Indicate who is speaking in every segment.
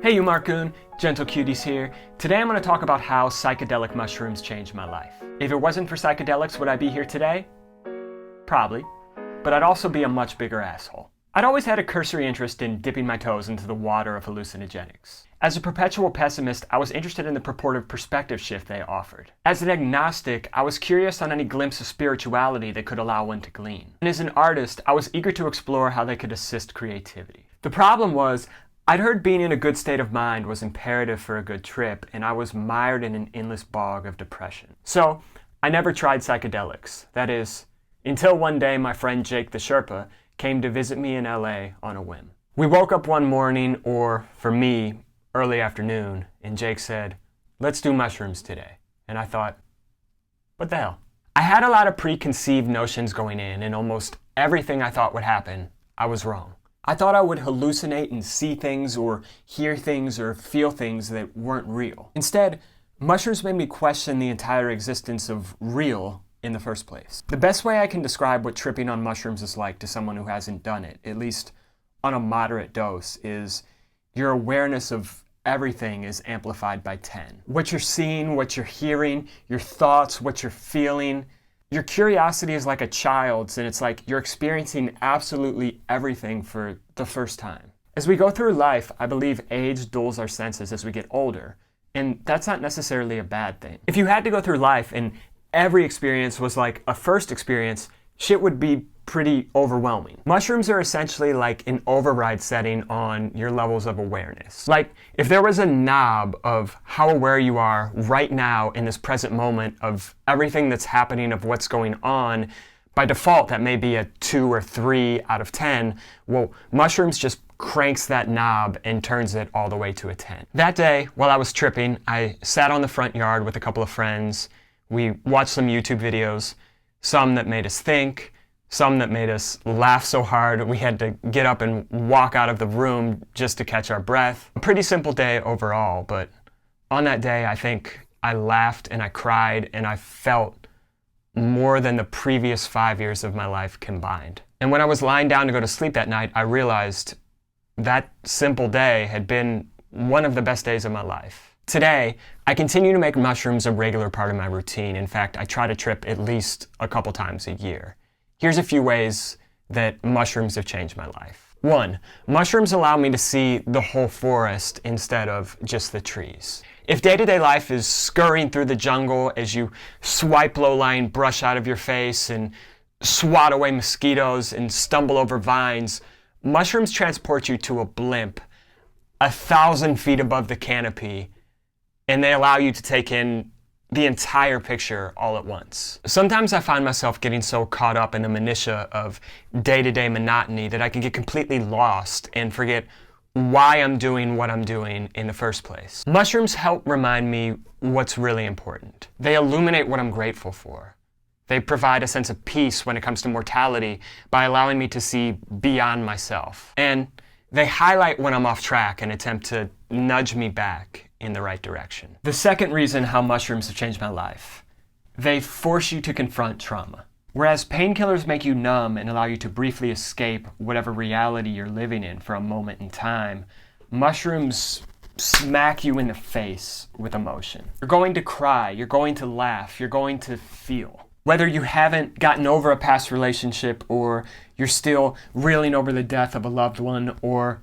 Speaker 1: Hey you Marc, goone, gentle cuties here. Today I'm going to talk about how psychedelic mushrooms changed my life. If it wasn't for psychedelics, would I be here today? Probably. But I'd also be a much bigger asshole. I'd always had a cursory interest in dipping my toes into the water of hallucinogenics. As a perpetual pessimist, I was interested in the purported perspective shift they offered. As an agnostic, I was curious on any glimpse of spirituality they could allow one to glean. And as an artist, I was eager to explore how they could assist creativity. The problem was, I'd heard being in a good state of mind was imperative for a good trip, and I was mired in an endless bog of depression. So, I never tried psychedelics. That is, until one day my friend Jake the Sherpa came to visit me in LA on a whim. We woke up one morning, or for me, early afternoon, and Jake said, "Let's do mushrooms today." And I thought, what the hell? I had a lot of preconceived notions going in, and almost everything I thought would happen, I was wrong. I thought I would hallucinate and see things or hear things or feel things that weren't real. Instead, mushrooms made me question the entire existence of real in the first place. The best way I can describe what tripping on mushrooms is like to someone who hasn't done it, at least on a moderate dose, is your awareness of everything is amplified by 10. What you're seeing, what you're hearing, your thoughts, what you're feeling. Your curiosity is like a child's, and it's like you're experiencing absolutely everything for the first time. As we go through life, I believe age dulls our senses as we get older, and that's not necessarily a bad thing. If you had to go through life and every experience was like a first experience, shit would be pretty overwhelming. Mushrooms are essentially like an override setting on your levels of awareness. Like, if there was a knob of how aware you are right now in this present moment of everything that's happening, of what's going on, by default that may be a 2 or 3 out of 10. Well, mushrooms just cranks that knob and turns it all the way to a 10. That day, while I was tripping, I sat on the front yard with a couple of friends. We watched some YouTube videos, some that made us think, some that made us laugh so hard we had to get up and walk out of the room just to catch our breath. A pretty simple day overall, but on that day I think I laughed and I cried and I felt more than the previous 5 years of my life combined. And when I was lying down to go to sleep that night, I realized that simple day had been one of the best days of my life. Today, I continue to make mushrooms a regular part of my routine. In fact, I try to trip at least a couple times a year. Here's a few ways that mushrooms have changed my life. 1, mushrooms allow me to see the whole forest instead of just the trees. If day-to-day life is scurrying through the jungle as you swipe low-lying brush out of your face and swat away mosquitoes and stumble over vines, mushrooms transport you to a blimp 1,000 feet above the canopy, and they allow you to take in the entire picture all at once. Sometimes I find myself getting so caught up in the minutia of day-to-day monotony that I can get completely lost and forget why I'm doing what I'm doing in the first place. Mushrooms help remind me what's really important. They illuminate what I'm grateful for. They provide a sense of peace when it comes to mortality by allowing me to see beyond myself. And they highlight when I'm off track and attempt to nudge me back in the right direction. The second reason how mushrooms have changed my life: they force you to confront trauma. Whereas painkillers make you numb and allow you to briefly escape whatever reality you're living in for a moment in time, mushrooms smack you in the face with emotion. You're going to cry, you're going to laugh, you're going to feel. Whether you haven't gotten over a past relationship, or you're still reeling over the death of a loved one, or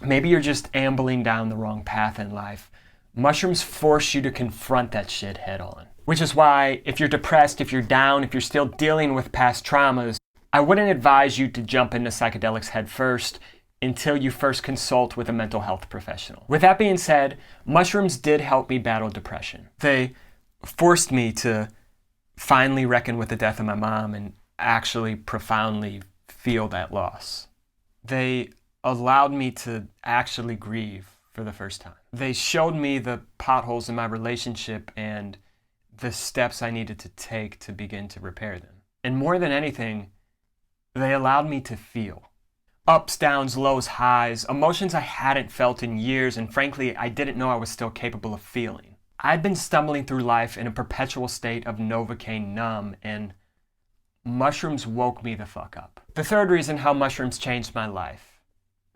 Speaker 1: maybe you're just ambling down the wrong path in life, mushrooms force you to confront that shit head on. Which is why, if you're depressed, if you're down, if you're still dealing with past traumas, I wouldn't advise you to jump into psychedelics head first until you first consult with a mental health professional. With that being said, mushrooms did help me battle depression. They forced me to finally reckon with the death of my mom and actually profoundly feel that loss. They allowed me to actually grieve for the first time. They showed me the potholes in my relationship and the steps I needed to take to begin to repair them. And more than anything, they allowed me to feel. Ups, downs, lows, highs, emotions I hadn't felt in years, and frankly, I didn't know I was still capable of feeling. I'd been stumbling through life in a perpetual state of Novocaine numb, and mushrooms woke me the fuck up. The third reason how mushrooms changed my life: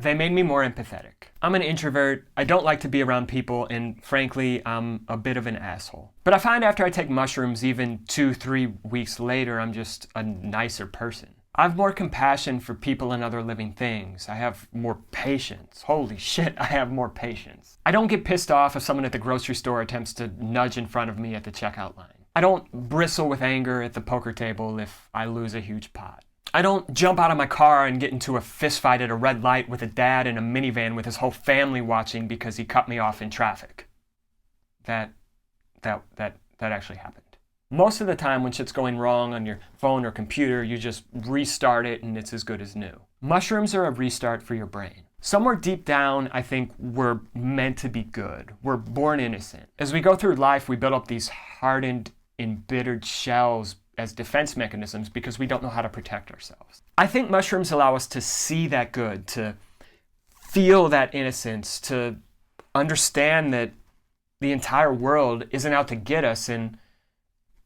Speaker 1: They made me more empathetic. I'm an introvert, I don't like to be around people, and frankly, I'm a bit of an asshole. But I find after I take mushrooms, even 2-3 weeks later, I'm just a nicer person. I have more compassion for people and other living things. I have more patience. Holy shit, I have more patience. I don't get pissed off if someone at the grocery store attempts to nudge in front of me at the checkout line. I don't bristle with anger at the poker table if I lose a huge pot. I don't jump out of my car and get into a fist fight at a red light with a dad in a minivan with his whole family watching because he cut me off in traffic. That actually happened. Most of the time when shit's going wrong on your phone or computer, you just restart it and it's as good as new. Mushrooms are a restart for your brain. Somewhere deep down, I think we're meant to be good. We're born innocent. As we go through life, we build up these hardened, embittered shells as defense mechanisms because we don't know how to protect ourselves. I think mushrooms allow us to see that good, to feel that innocence, to understand that the entire world isn't out to get us, and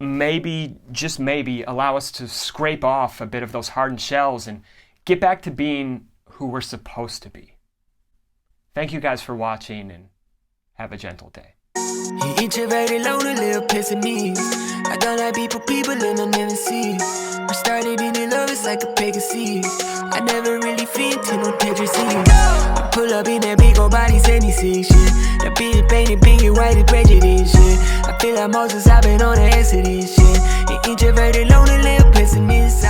Speaker 1: maybe, just maybe, allow us to scrape off a bit of those hardened shells and get back to being who we're supposed to be. Thank you guys for watching, and have a gentle day.
Speaker 2: He introverted, lonely, little pessimist. I don't like people and I never see. We started in love, it's like a Pegasus. I never really fit to no Tetris. I pull up in that big old body, 76 shit. That bitch painted pink and white and prejudice shit. I feel like Moses, I've been on the acid shit. He introverted, lonely, little pessimist.